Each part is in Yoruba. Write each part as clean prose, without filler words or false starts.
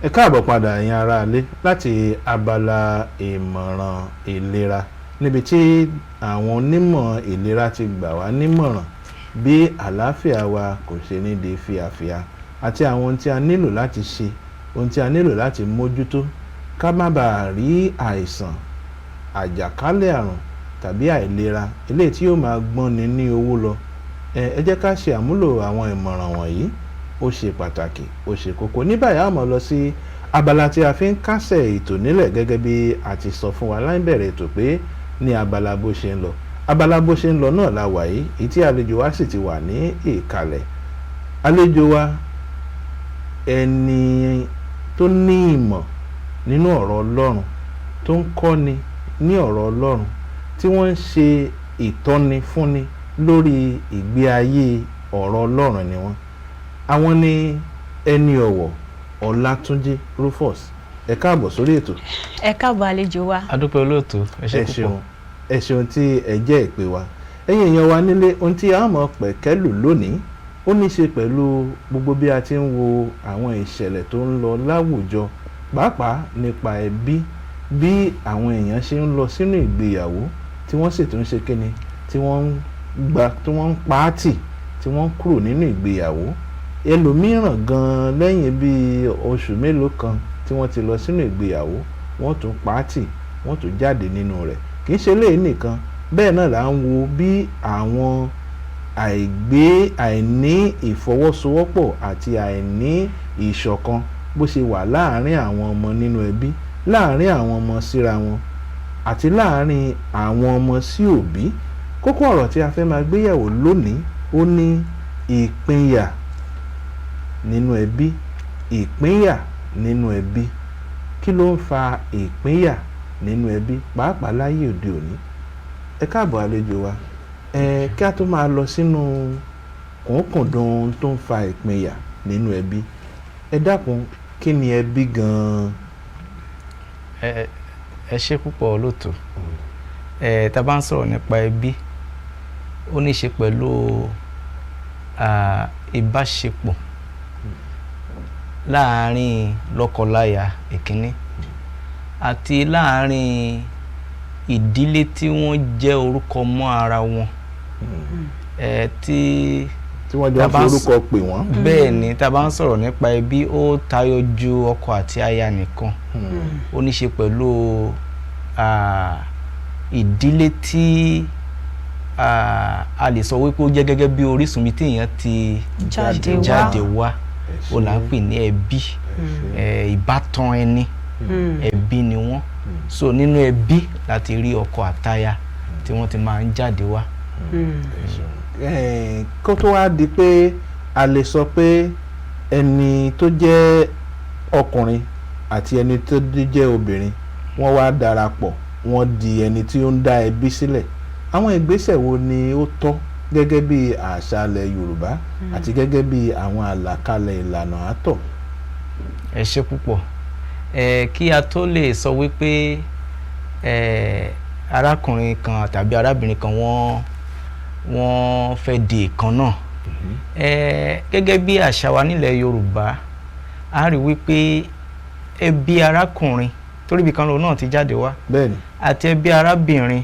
Ẹ káàbọ̀ padà ẹ̀yin ará ilé láti abala ìmọ̀ràn ìlera níbi tí àwọn onímọ̀ ìlera ti gbà wá nímọ̀ràn bí àlàáfíà wa kò ṣe ní di fíafíà àti àwọn ohun tí a nílò láti ṣe, ohun tí a nílò láti mójútó ká má bàa rí àìsàn, àjàkálẹ̀ àrùn tàbí àìlera eléyìí tí yóò máa gbọ́nni ní owó lọ. Ẹ jẹ́ ká ṣe àmúlò àwọn ìmọ̀ràn wọ̀nyí, ó ṣe pàtàkì, ó ṣe kókó. Ní báyìí a máa lọ sí abala tí a fi ń kásẹ̀ ètò nílẹ̀ gẹ́gẹ́ bí a ti sọ fún wa láìbẹ̀rẹ̀ ètò pé ní abala bó ṣe ń lọ. Abala bó ṣe ń lọ náà la wà yìí, èyí tí àlejò wa sì ti wà ní ìkàlẹ̀. Àlejò wa ẹni tó ní ìmọ̀ nínú ọ̀rọ̀ Ọlọ́run, tó ń kọ́ni ní ọ̀rọ̀ Ọlọ́run, tí wọ́n ń ṣe ìtọ́ni fúnni lórí ìgbé ayé ọ̀rọ̀ Ọlọ́run ni wọ́n. Àwọn ni ẹni ọ̀wọ̀ Ọlátúnjí Rufus. Ẹ káàbọ̀ sórí ètò. Ẹ káàbọ̀ àlejò wa. Adúpẹ́ olóòtú, ẹ ṣé púpọ̀. Ẹ ṣeun tí ẹ jẹ́ ìpè wa. Ẹ̀yin èèyàn wa nílé, ohun tí a mọ̀ pẹ̀kẹ́lù lónìí ó ní ṣe pẹ̀lú gbogbo bí a ti ń wo àwọn ìṣẹ̀lẹ̀ tó ń lọ láwùjọ, pàápàá nípa ẹbí, bí àwọn èèyàn ṣe ń lọ sínú ìgbéyàwó tí wọ́n sì tún ṣe kíni, tí wọ́n ń pa á tì, tí wọ́n kúrò nínú ìgbéyàwó. Ẹlòmíràn gan lẹ́yìn bí oṣù mélòó kan tí wọ́n ti lọ sínú ìgbéyàwó, wọ́n tún pa á tì, wọ́n tún jáde nínú rẹ̀. Kì í ṣe léyìí nìkan, bẹ́ẹ̀ náà là ń wo bí àwọn àìní ìfọwọ́sowọ́pọ̀ àti àìní ìṣọ̀kan bó ṣe wà láàárín àwọn ọmọ nínú ẹbí, láàárín àwọn ọmọ síra wọn àti láàárín àwọn ọmọ sí òbí. Kókó ọ̀rọ̀ tí a fẹ́ máa gbéyẹ̀wò lónìí ó ní ìpínyà nínú ẹbí. Ìpínyà nínú ẹbí. Kí ló ń fa ìpínyà nínú ẹbí pàápàá láyé òde òní? Ẹ káàbọ̀ àlejò wa. Kí a tó máa lọ sínú kùnkùndùn tó ń fa ìpínyà nínú ẹbí, ẹ dákun, kí ni ẹbí gan-an? Ẹ ṣé púpọ̀ olóòtú. Tá bá ń sọ̀rọ̀ nípa ẹbí, ó ní ṣe pẹ̀lú ìbáṣepọ̀ láàárín lọ́kọláya ìkíní àti láàárín ìdílé tí wọ́n jẹ́ orúkọ mọ́ ara wọn. Tí wọ́n jọ fi orúkọ pè wọ́n. Bẹ́ẹ̀ ni, tá bá ń sọ̀rọ̀ nípa ẹbí, ó tayọ ju ọkọ àti aya nìkan. Ó ní ṣe pẹ̀lú ìdílé tí a lè sọ wípé ó jẹ́ gẹ́gẹ́ bí orísun mi tí èèyàn ti jáde wá. Ó là ń pè ní ẹbí. Ìbátan ẹni, ẹbí ni wọ́n. So nínú ẹbí láti rí ọkọ àtaya tí wọ́n ti máa ń jáde wá. Kó tó wá di pé a lè sọ pé ẹni tó jẹ́ ọkùnrin àti ẹni tó jẹ́ obìnrin wọ́n wá darapọ̀, wọ́n di ẹni tí ó ń dá ẹbí sílẹ̀. Àwọn ìgbésẹ̀ wo ni ó tọ́ gẹ́gẹ́ bí àṣàlẹ̀ Yorùbá àti gẹ́gẹ́ bí àwọn àlàkalẹ̀ ìlànà àtọ̀? Ẹ ṣé púpọ̀. Kí a tó lè sọ wípé arákùnrin kan tàbí arábìnrin kan wọ́n fẹ́ di ìkan náà, gẹ́gẹ́ bí àṣà wa nílẹ̀ Yorùbá, a rí wípé ẹbí arákùnrin torí ibì kan lòun náà ti jáde wá, bẹ́ẹ̀ni, àti ẹbí arábìnrin,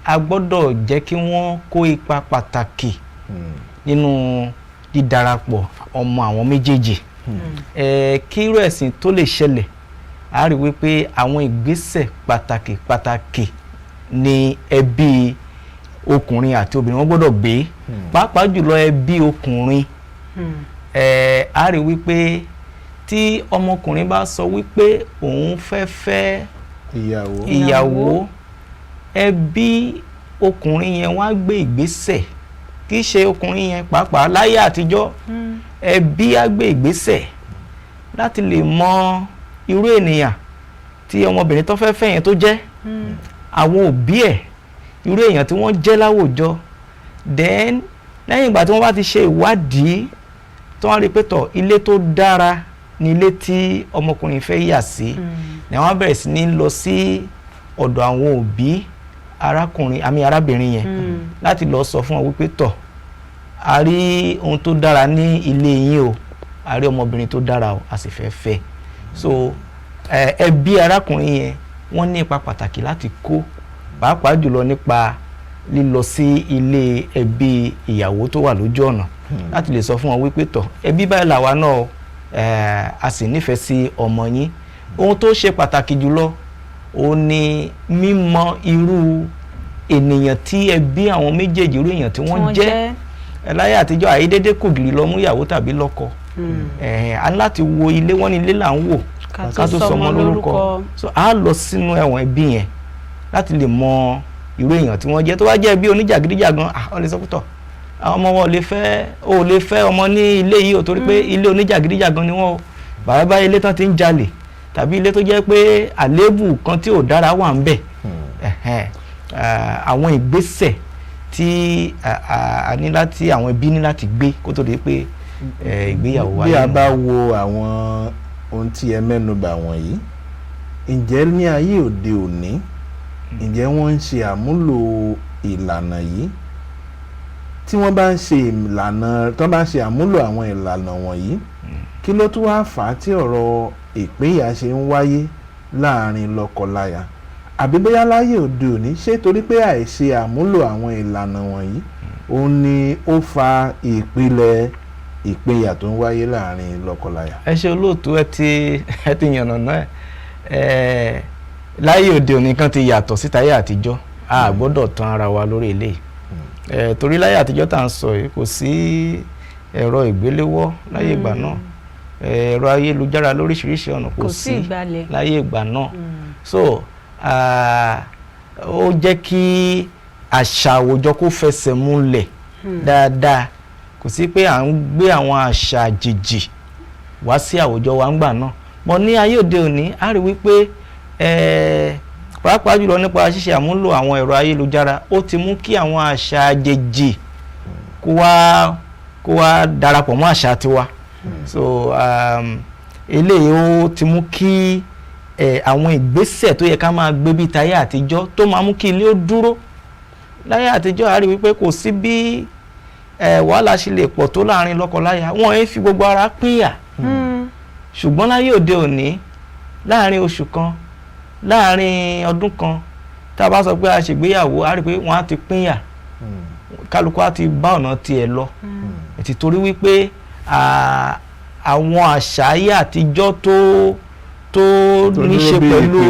a gbọ́dọ̀ jẹ́ kí wọ́n kó ipa pàtàkì nínú dídarapọ̀ ọmọ àwọn méjèèjì. Kí irú ẹ̀sìn tó lè ṣẹlẹ̀, a rí wípé àwọn ìgbésẹ̀ pàtàkì ni ẹbí ọkùnrin àti obìnrin wọ́n gbọ́dọ̀ gbé. Pàápàá jùlọ ẹbí ọkùnrin, a rí wípé tí ọmọkùnrin bá sọ wípé òun fẹ́ ìyàwó, ẹbí ọkùnrin yẹn wọ́n á gbé ìgbésẹ̀. Kì í ṣe ọkùnrin yẹn pàápàá láyé àtijọ́, ẹbí á gbé ìgbésẹ̀ láti lè mọ irú ènìyàn tí ọmọbìnrin tó fẹ́ fẹ́ yẹn tó jẹ́, àwọn òbí ẹ̀, irú èèyàn tí wọ́n jẹ́ láwùjọ. Then lẹ́yìn ìgbà tí wọ́n bá ti ṣe ìwádìí tó wọ́n rí pé tọ̀, ilé tó dára ní ilé tí ọmọkùnrin fẹ́ yà sí, ni wọ́n bẹ̀rẹ̀ sí ní lọ sí ọ̀dọ̀ àwọn òbí arábìnrin yẹn láti lọ sọ fún wọn wípé tọ̀, a rí ohun tó dára ní ilé yín o, a rí ọmọbìnrin tó dára o a sì fẹ́ fẹ́. So ẹbí arákùnrin yẹn wọ́n ní ipa pàtàkì láti kó, pàápàá jùlọ nípa lílọ sí ilé ẹbí ìyàwó tó wà lójú ọ̀nà láti lè sọ fún wọn wípé tọ̀ ẹbí báyìí làwa náà a sì nífẹ̀ẹ́ sí ọmọ yín. Ohun tó ṣe pàtàkì jùlọ ó ní mímọ̀ irú ènìyàn tí ẹbí àwọn méjèèjì, irú èèyàn tí wọ́n jẹ́. Láyé àtijọ́ àìdédé kò gìrì lọ mú ìyàwó tàbí lọ́kọ, a ní láti wo ilé, wọ́n ní ilé là ń wò ká tó sọmọ lórúkọ. So a lọ sínú ẹ̀wọ̀n ẹbí yẹn láti lè mọ irú èèyàn tí wọ́n jẹ́. Tó bá jẹ́ bí oníjàgídíjàgan, ó lè sọ pé tọ̀ àwọn ọmọ wọn ò lè fẹ́ ọmọ ní ilé yìí ò, torí pé ilé oníjàgídíjàgan ni wọ́n o. Bàbá ilé tán ti ń jalè tàbí ilé tó jẹ́ pé àléébù kan tí ò dára wà ń bẹ̀. Àwọn ìgbésẹ̀ tí a ní láti, àwọn ẹbí ní láti gbé kó tó di pé ìgbéyàwó wáyé. Bí a bá wo àwọn ohun tí ẹ mẹ́nubà wọ̀nyí, ǹjẹ́ ní ayé òde òní ǹjẹ́ wọ́n ń ṣe àmúlò ìlànà yìí? Tí wọ́n bá ń ṣe àmúlò àwọn ìlànà wọ̀nyí, kí ló tún wá fà á tí ọ̀rọ̀ ìpínyà ṣe ń wáyé láàrin lọ́kọláya? Àbí bóyá láyé òde òní ṣé torí pé àìṣe àmúlò àwọn ìlànà wọ̀nyí òun ni ó fa ìpìlẹ̀ ìpínyà tó ń wáyé láàrin lọ́kọláya? Ẹ ṣe olóòtú, ẹ ti yànnàná láyé òde òní kan ti yàtọ̀ sí táyé àtijọ́. A gbọ́dọ̀ tàn ara wa lórí eléyìí. Torí láyé àtijọ́ tá à ń sọ yìí kò sí ẹ̀rọ ìgbéléwọ́ láyé ìgbà náà, ẹ̀rọ ayélujára lóríṣiríṣi ọ̀nà kò sí láyé ìgbà náà. So ó jẹ́ kí àṣà àwùjọ kó fẹsẹ̀ múlẹ̀ dáadáa. Kò sí pé à ń gbé àwọn àṣà àjèjì wá sí àwùjọ wa ńgbà náà. Mọ́ ní ayé òde òní a rí wípé pàápàá jùlọ nípa ṣíṣe àmúlò àwọn ẹ̀rọ ayélujára, ó ti mú kí àwọn àṣà àjèjì kó wá darapọ̀ mọ́ àṣà tiwa. So eléyìí ó ti mú kí àwọn ìgbésẹ̀ tó yẹ ká máa gbé bí táyé àtijọ́ tó máa mú kí ilé ó dúró. Láyé àtijọ́ a rí wípé kò sí bí wàhálà ṣe lè pọ̀ tó láàrin lọ́kọláya, wọ́n ń fi gbogbo ara pínyà. Ṣùgbọ́n láyé òde òní, láàrin oṣù kan, láàrin ọdún kan, tá a bá sọ pé a ṣègbéyàwó, a rí pé wọ́n á ti pínyà, kálukú á ti bá ọ̀nà tiẹ̀ lọ. Torí wípé àwọn àṣà ayé àtijọ́ tó ní ṣe pẹ̀lú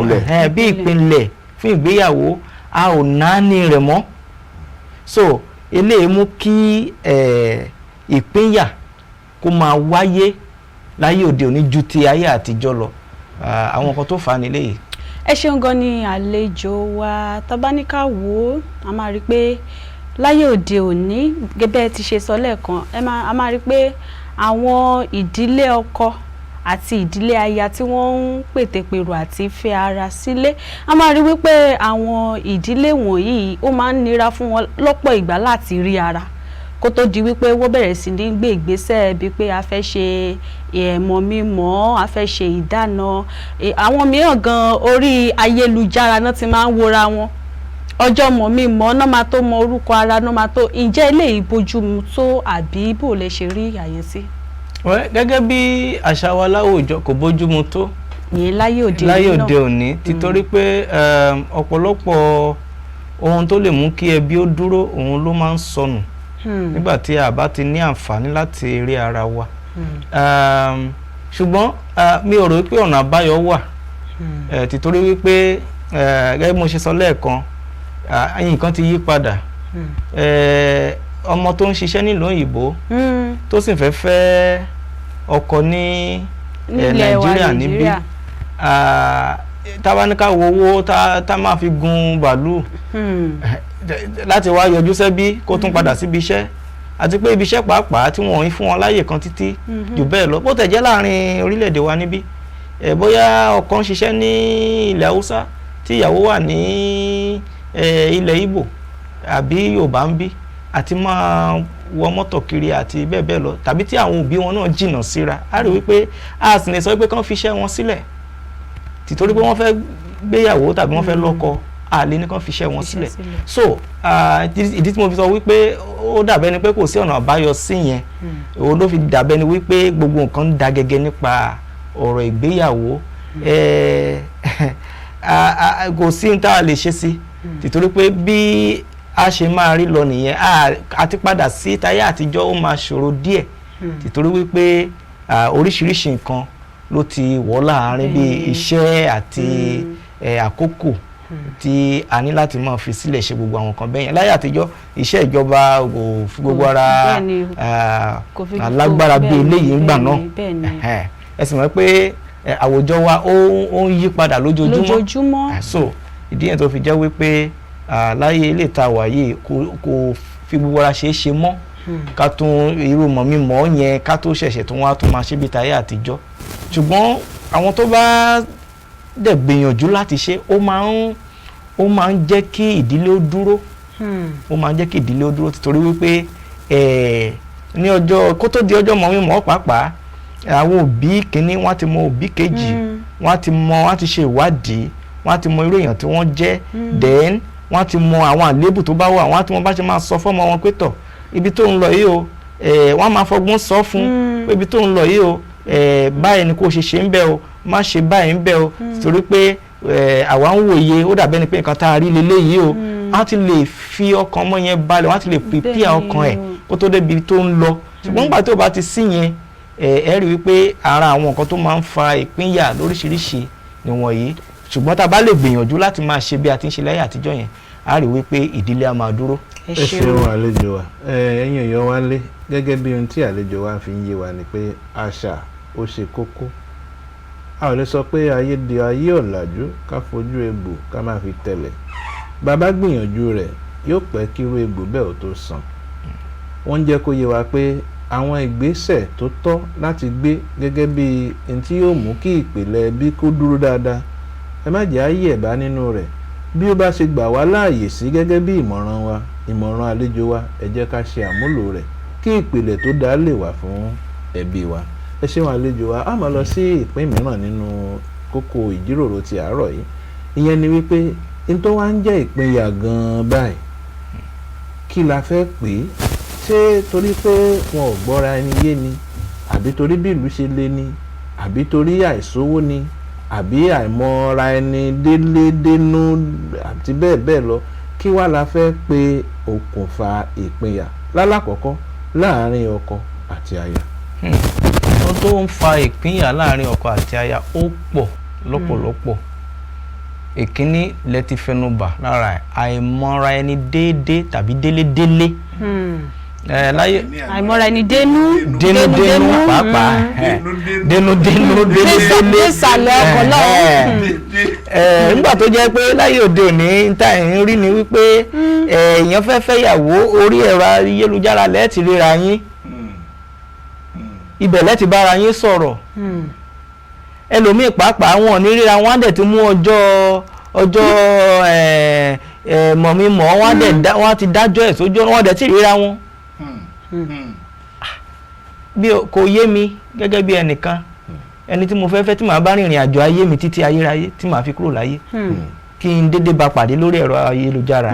bí ìpìlẹ̀ fún ìgbéyàwó, a ò náání rẹ̀ mọ́. So eléyìí mú kí ìpínyà kó máa wáyé láyé òde òní ju ti ayé àtijọ́ lọ. Àwọn nǹkan tó fà á nílé yìí. Ẹ ṣeun gan ni àlejò wa. Tá bá ní ká wò ó, a máa rí pé láyé òde òní, gẹ́gẹ́ ti ṣe sọ lẹ́ẹ̀kan, a máa rí pé àwọn ìdílé ọkọ àti ìdílé aya tí wọ́n ń pètèpèrò àti fẹ́ ara sílé, a máa rí wípé àwọn ìdílé wọ̀nyí ó máa ń nira fún wọn lọ́pọ̀ ìgbà láti rí ara kó tó di wípé wọ́n bẹ̀rẹ̀ sí ní gbé ìgbésẹ̀ bíi pé a fẹ́ ṣe ẹ̀mọ́ mímọ́, a fẹ́ ṣe ìdáná. Àwọn mìíràn gan orí ayélujára náà ti máa ń wora wọn. Ọjọ́ mọ̀ mímọ́ náà máa tó mọ orúkọ ara náà máa tó. Ǹjẹ́ eléyìí bójúmu tó àbí bó lè ṣe rí àyè sí? Gẹ́gẹ́ bí àṣà wa láwùjọ kò bójúmu tó. Ìyẹn láyé òde òní, títorí pé ọ̀pọ̀lọpọ̀ ohun tó lè mú kí ẹbí ó dúró òun ló máa ń sọnù nígbà tí a bá ti ní àǹfààní láti rí ara wa. Ṣùgbọ́n mi ò rò pé ọ̀nà àbáyọ wà, títorí wípé gẹ́gẹ́ bí mo ṣe sọ lẹ́ẹ̀kan, nǹkan ti yí padà. Ọmọ tó ń ṣiṣẹ́ nílùú òyìnbó tó sì fẹ́ ọkọ ní Nàìjíríà níbí, tá bá ní ká wo owó tá máa fi gun bàálù láti wá yọjú sẹ́bí kó tún padà síbi iṣẹ́, àti pé ibi iṣẹ́ pàápàá tí wọ́n ń fún wọn láyè kan títí jù bẹ́ẹ̀ lọ. Bó tẹ̀ jẹ́ láàrin orílẹ̀-èdè wa níbí, bóyá ọkọ ń ṣiṣẹ́ ní ilẹ̀ Haúsá tí ìyàwó wà ní ilẹ̀ Ìgbò àbí Yorùbá ń bí, àti máa wọ mọ́tò kiri àti bẹ́ẹ̀ bẹ́ẹ̀ lọ, tàbí tí àwọn òbí wọn náà jìnnà síra, a rí wípé a sì lè sọ pé kán fi iṣẹ́ wọn sílẹ̀ títorí pé wọ́n fẹ́ gbéyàwó tàbí wọ́n fẹ́ lọ́kọ, àlè nìkan fi iṣẹ́ wọn sílẹ̀. So ìdí tí mo fi sọ wípé ó dàbẹ́ ni pé kò sí ọ̀nà àbáyọ sí yẹn òun ló fi dàbẹ́ ni wípé gbogbo nǹkan ń da gẹ́gẹ́ nípa ọ̀rọ̀ ìgbéyàwó kò sí ní tá a lè ṣe sí tìtorí pé bí a ṣe máa rí lọ nìyẹn àti padà sí táyé àtijọ́ ó máa ṣòro díẹ̀ tìtorí wípé oríṣiríṣi nǹkan ló ti wọ̀ láàárín bí iṣẹ́ àti àkókò tí a ní láti máa fi sílẹ̀ ṣe gbogbo àwọn nǹkan bẹ́yẹn. Láyé àtijọ́ iṣẹ́ ìjọba kò fi gbogbo ara lágbára bí eléyìí ńgbà náà ẹ sì mọ̀ pé àwùjọ wa ó ń yí padà lójoojúmọ́. So ìdí yẹn tó fi jẹ́ wípé láyé ilé ìta wà yìí kò fi gbogbo ara ṣe é ṣe mọ́ ká tún irú mọ̀ yẹn ká tó ṣẹ̀ṣẹ̀ tó wá tún máa ṣe bí táyé àtijọ́. Ṣùgbọ́n àwọn tó bá dẹ̀ gbìyànjú láti ṣe ó máa ń jẹ́ kí ìdílé ó dúró ó máa ń jẹ́ kí ìdílé ó dúró títorí wípé ní ọjọ́ kó tó di ọjọ́ mọ̀ pàápàá àwọn òbí kìíní wọ́n ti mọ òbí kejì wọ́n ti ṣe ìwádìí wọ́n ti mọ irú èèyàn tí wọ́n jẹ́ then wọ́n ti mọ àwọn àléébù tó bá wà wọ́n ti mọ bá ṣe máa sọ fọ́mọ wọn pé tọ̀ ibi tó ń lọ yìí o wọ́n máa fọgbọ́n sọ fún pé ibi tó ń lọ yìí o báyìí ni kò ṣe ń bẹ o má ṣe báyìí ń bẹ o torí pé àwa ń wòye ó dàbẹ́ ni pé nǹkan tá a rí leléyìí o wọ́n ti lè fi ọkàn ọmọ yẹn balẹ̀ wọ́n ti lè prepare ọkàn ẹ̀ kó tó débi tó ń lọ ṣùgbọ́n nígbà tó bá ti sí yẹn ẹ rí wípé ara àwọn nǹkan tó máa ń fa ìpínyà lóríṣiríṣi nìwọ̀nyí ṣùgbọ́n tá a bá lè gbìyànjú láti máa ṣe bí a ti ń ṣe láyé àtijọ́ yẹn a rí wípé ìdílé a máa dúró. ẹ ṣeun àlejò wa ẹ̀yin èèyàn wa lé gẹ́gẹ́ bí ohun tí àlejò wa fi ń yé wa ni pé àṣà ó ṣe kókó a ò lè sọ pé ayé di ayé ọ̀làjú ká fojú egbò ká máa fi tẹ̀lẹ̀ bàbá gbìyànjú rẹ̀ yóò pẹ́ kírú egbò bẹ́ẹ̀ ò tó sàn wọ́n jẹ́ kó yé wa pé àwọn ìgbésẹ̀ tó tọ́ láti gbé gẹ́gẹ́ bí ohun tí yóò mú kí ìpìlẹ̀ ẹbí kó dúró dáadáa ẹ má jẹ́ ayé ẹ̀bá nínú rẹ̀ bí ó bá ṣe gbà wá láàyè sí gẹ́gẹ́ bí ìmọ̀ràn àlejò wa ẹ jẹ́ ká ṣe àmúlò rẹ̀ kí ìpìlẹ̀ tó dáa lè wà fún ẹbí wa. Ẹ ṣeun àlejò wa a máa lọ sí ìpín mìíràn nínú kókó ìjíròrò ti àárọ̀ yìí ìyẹn ni wípé n tó wá ń jẹ́ ìpínyà gan-an báyìí kí la fẹ́ pè é ṣé torí pé wọn ò gbọ́ra ẹni yé ni àbí torí bí ìlú ṣe le ni àbí torí àìsówó ni àbí àìmọ̀ra ẹni délé dénú àti bẹ́ẹ̀ bẹ́ẹ̀ lọ kí wá la fẹ́ pe okùnfà ìpínyà lálákọ̀ọ́kọ́ láàárín ọkọ àti aya. ohun tó ń fa ìpínyà láàárín ọkọ àti aya ó pọ̀ lọ́pọ̀lọpọ̀ ìkíní lẹ ti fẹnubà lára àìmọ̀ra ẹni déédéé tàbí délédélé láyé àìmọ̀ra ẹni dénú pàápàá dénú désàlẹ̀ ọkọ̀ náà. nígbà tó jẹ́ pé láyé òde òní níta ẹ̀rín rí ni wípé èèyàn fẹ́ fẹ́yàwó orí ẹ̀rọ ayélujára lẹ́ẹ̀tì ríra yín ibẹ̀ lẹ́ẹ̀tì bára yín sọ̀rọ̀ ẹlòmíì pàápàá wọn ò ní ríra wọn á dẹ̀ ti mú ọjọ́ mọ̀mímọ̀ wọn á ti dájọ́ ẹ̀ sójú wọn dẹ̀ ti ríra wọn. bí kò yé mi gẹ́gẹ́ bí ẹnìkan ẹni tí mo fẹ́ tí màá bá rìnrìn àjò ayé mi títí ayérayé tí màá fi kúrò láyé kí n dédé bá pàdé lórí ẹ̀rọ ayélujára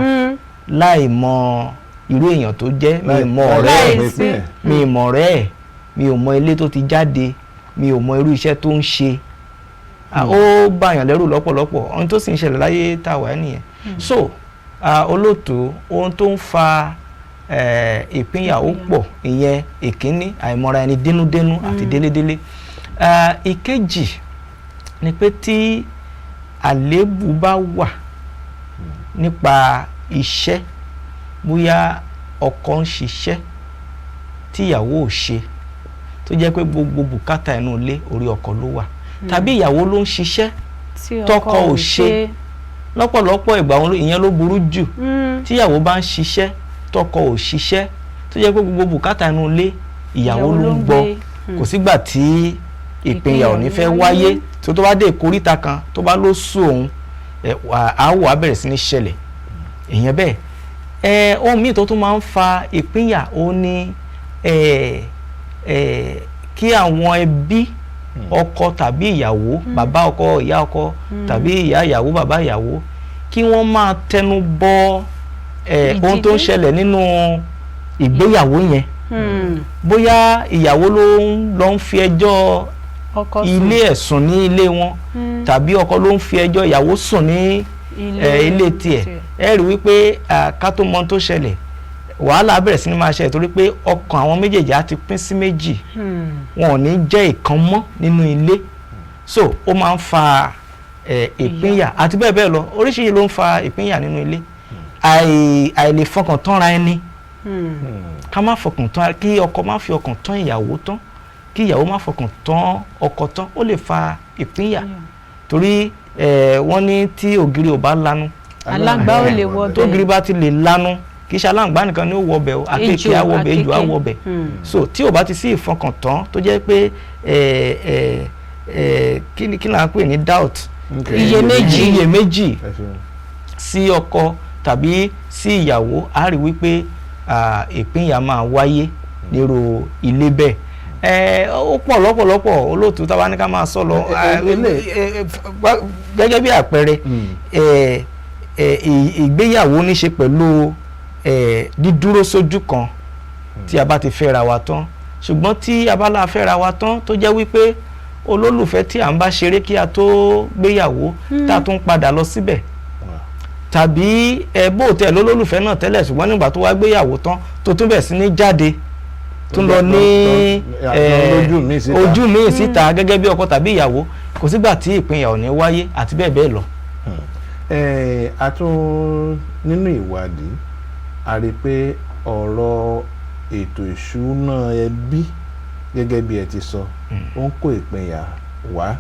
láì mọ irú èèyàn tó jẹ́ mi ì mọ ọ̀rẹ́ ẹ̀ mi ò mọ ilé tó ti jáde mi ò mọ irú iṣẹ́ tó ń ṣe ó bàyàn lẹ́rù lọ́pọ̀lọpọ̀ ohun tó sì ń ṣẹlẹ̀ láyé tá a wà nìyẹn so olóòtú ohun tó ń fa ìpínyà ó pọ̀ ìyẹn ìkíní àìmọ̀ra ẹni dénúdénú àti délédélé ìkejì ni pé tí àléébù bá wà nípa iṣẹ́ bóyá ọkọ ń ṣiṣẹ́ tíyàwó ò ṣe tó jẹ́ pé gbogbo bùkátà inú ilé orí ọkọ ló wà tàbí ìyàwó ló ń ṣiṣẹ́ tọkọ ò ṣe lọ́pọ̀lọpọ̀ ìgbà ìyẹn ló burú jù tíyàwó bá ń ṣiṣẹ́ tọkọ ò ṣiṣẹ́ tó jẹ́ pé gbogbo bùkátà inú ilé ìyàwó ló ń gbọ́ kò sígbà tí ìpínyà ò ní fẹ́ wáyé tó bá dé ìkóríta kan tó bá ló sùn òun àwọ̀ á bẹ̀rẹ̀ sí ní ṣẹlẹ̀ èèyàn bẹ́ẹ̀ ohun míì tó tún máa ń fa ìpínyà ó ní kí àwọn ẹbí ọkọ tàbí ìyàwó bàbá ọkọ ìyá ọkọ tàbí ìyá ìyàwó bàbá ìyàwó kí wọ́n máa tẹnu bọ ohun tó ń ṣẹlẹ̀ nínú ìgbéyàwó yẹn bóyá ìyàwó ló ń fi ẹjọ́ ilé ẹ̀ sùn ní ilé wọn tàbí ọkọ ló ń fi ẹjọ́ ìyàwó sùn ní ilé tiẹ̀ ẹ rí wípé ká tó mọ tó ṣẹlẹ̀ wàhálà bẹ̀rẹ̀ sí ní máa ṣẹlẹ̀ torí pé ọkàn àwọn méjèèjì á ti pín sí méjì wọn ò ní jẹ́ ìkan mọ́ nínú ilé so ó máa ń fa ìpínyà àti bẹ́ẹ̀ bẹ́ẹ̀ lọ oríṣiríṣi ló ń fa ìpínyà nínú ilé àìlè fọkàn tánra ẹni ká má fọkàn tán kí ọkọ má fi ọkàn tán ìyàwó tán kí ìyàwó má fọkàn tán ọkọ tán ó lè fa ìpínyà torí wọ́n ní tí ògiri ò bá lanu aláǹgbá ò lè wọbẹ̀ tó ògiri bá ti lè lanu kì í ṣe aláǹgbá nìkan ni ó wọbẹ̀ o àkekèé á wọbẹ̀ ejò á wọbẹ̀ so tí ò bá ti sí ìfọkàn tán tó jẹ́ pé kí là ń pè ní doubt iyèméjì sí ọkọ tàbí sí ìyàwó á rí wípé ìpínyà máa wáyé nírú ilé bẹ́ẹ̀ ó pọ̀ lọ́pọ̀lọpọ̀ olóòtú tá a bá ní ká máa sọ lọ gẹ́gẹ́ bí àpẹẹrẹ ìgbéyàwó ní ṣe pẹ̀lú dídúró sójú kan tí a bá ti fẹ́ra wa tán ṣùgbọ́n tí a bá la fẹ́ra wa tán tó jẹ́ wípé olólùfẹ́ tí à ń bá ṣeré kí a tó gbéyàwó tá a tún padà lọ síbẹ̀ tàbí bóòtẹ́ lólólùfẹ́ náà tẹ́lẹ̀ ṣùgbọ́n nígbà tó wá gbéyàwó tán tó tún bẹ̀ sí ní jáde tún lọ ní ojú míì síta gẹ́gẹ́ bí ọkọ tàbí ìyàwó kò sígbà tí ìpínyà ò ní wáyé àti bẹ́ẹ̀ bẹ́ẹ̀ lọ. a tún nínú ìwádìí a rí i pé ọ̀rọ̀ ètò ìṣúná ẹbí gẹ́gẹ́ bí ẹ ti sọ ó ń kó ìpínyà wá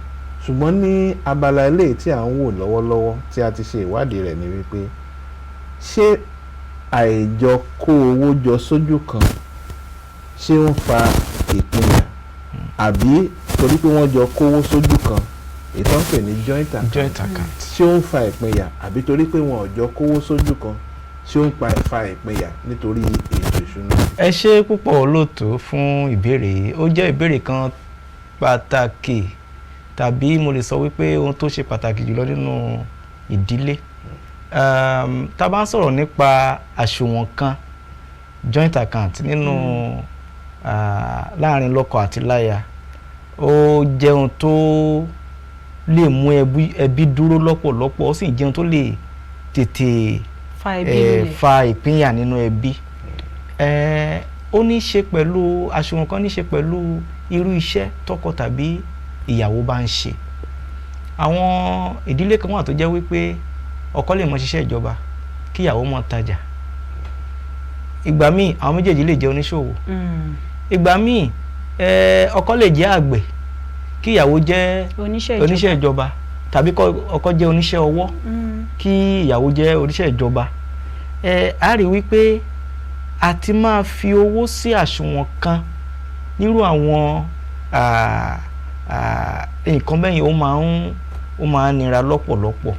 ṣùgbọ́n ní abala eléyìí tí à ń wò lọ́wọ́lọ́wọ́ tí a ti ṣe ìwádìí rẹ̀ ni wípé ṣé àìjọ kó owó jọ sójú kan ṣé ń fa ìpínyà àbí torí pé wọ́n jọ kówó sójú kan ètò ń pè ní joint account ṣé ó ń fa ìpínyà àbí torí pé wọn ò jọ kówó sójú kan ṣé ó ń fa ìpínyà nítorí ètò ìṣúná. ẹ ṣé púpọ̀ olóòtú fún ìbéèrè yìí ó jẹ́ ìbéèrè kan pàtàkì tàbí mo lè sọ wípé ohun tó ṣe pàtàkì jùlọ nínú ìdílé tá a bá ń sọ̀rọ̀ nípa àsùnwọ̀n kan joint account nínú láàrin lọ́kọ àti láya ó jẹ́ ohun tó lè mú ẹbí dúró lọ́pọ̀lọpọ̀ ó sì jẹ́ ohun tó lè tètè fa ìpínyà nínú ẹbí ó ní í ṣe pẹ̀lú àsùnwọ̀n kan ní í ṣe pẹ̀lú irú iṣẹ́ tọkọ tàbí ìyàwó bá ń ṣe àwọn ìdílé kan wà tó jẹ́ wípé ọkọ lè mọ ṣiṣẹ́ ìjọba kí ìyàwó mọ tajà ìgbà míì àwọn méjèèjì lè jẹ́ oníṣòwò ìgbà míì ọkọ lè jẹ́ àgbẹ̀ kí ìyàwó jẹ́ oníṣẹ́ ìjọba tàbí ọkọ jẹ́ oníṣẹ́ ọwọ́ kí ìyàwó jẹ́ oníṣẹ́ ìjọba a rí wípé a ti máa fi owó sí àsùnwọ̀n kan nírú àwọn nǹkan bẹ́yìn ó máa ń nira lọ́pọ̀lọpọ̀